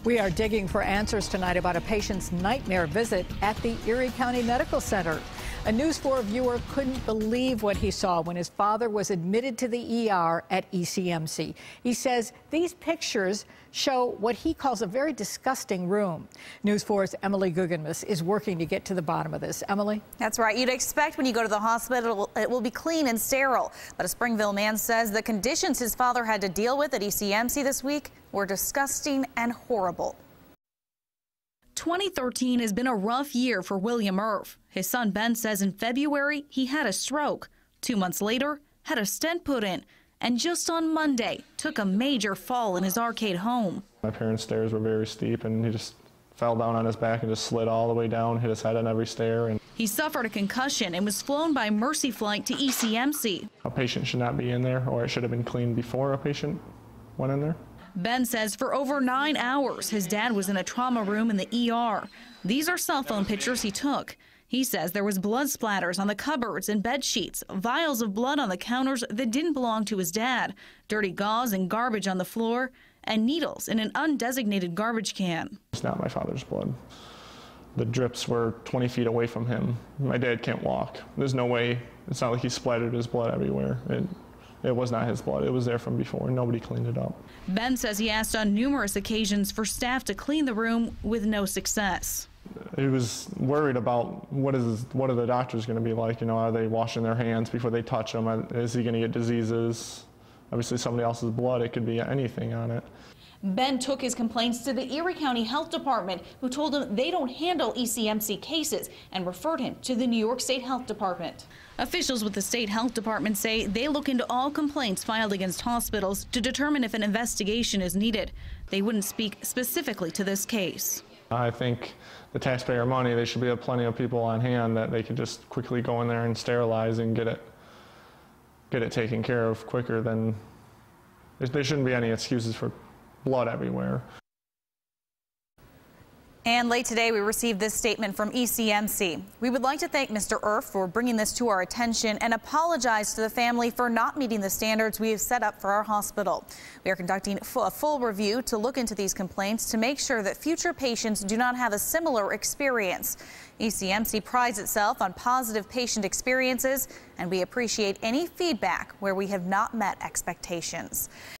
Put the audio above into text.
We are digging for answers tonight about a patient's nightmare visit at the Erie County Medical Center. A News 4 viewer couldn't believe what he saw when his father was admitted to the ER at ECMC. He says these pictures show what he calls a very disgusting room. News 4's Emily Guggenmus is working to get to the bottom of this. Emily? That's right. You'd expect when you go to the hospital it will be clean and sterile. But a Springville man says the conditions his father had to deal with at ECMC this week were disgusting and horrible. 2013 has been a rough year for William Irv. His son Ben says in February he had a stroke. 2 months later, had a stent put in. And just on Monday, took a major fall in his arcade home. My parents' stairs were very steep, and he just fell down on his back and just slid all the way down, hit his head on every stair. And he suffered a concussion and was flown by Mercy Flight to ECMC. A patient should not be in there, or it should have been cleaned before a patient went in there. Ben says for over 9 hours, his dad was in a trauma room in the ER. These are cell phone pictures he took. He says there was blood splatters on the cupboards and bed sheets, vials of blood on the counters that didn't belong to his dad, dirty gauze and garbage on the floor, and needles in an undesignated garbage can. It's not my father's blood. The drips were 20 feet away from him. My dad can't walk. There's no way. It's not like he splattered his blood everywhere. It was not his blood. It was there from before. Nobody cleaned it up. Ben says he asked on numerous occasions for staff to clean the room with no success. He was worried about what are the doctors going to be like? You know, are they washing their hands before they touch him? Is he going to get diseases? Obviously, somebody else's blood. It could be anything on it. Ben took his complaints to the Erie County Health Department, who told him they don't handle ECMC cases and referred him to the New York State Health Department. Officials with the State Health Department say they look into all complaints filed against hospitals to determine if an investigation is needed. They wouldn't speak specifically to this case. I think the taxpayer money, they should be have plenty of people on hand that they could just quickly go in there and sterilize and get it taken care of quicker than. There shouldn't be any excuses for blood everywhere. And late today, we received this statement from ECMC. We would like to thank Mr. Irv for bringing this to our attention and apologize to the family for not meeting the standards we have set up for our hospital. We are conducting a full review to look into these complaints to make sure that future patients do not have a similar experience. ECMC prides itself on positive patient experiences, and we appreciate any feedback where we have not met expectations.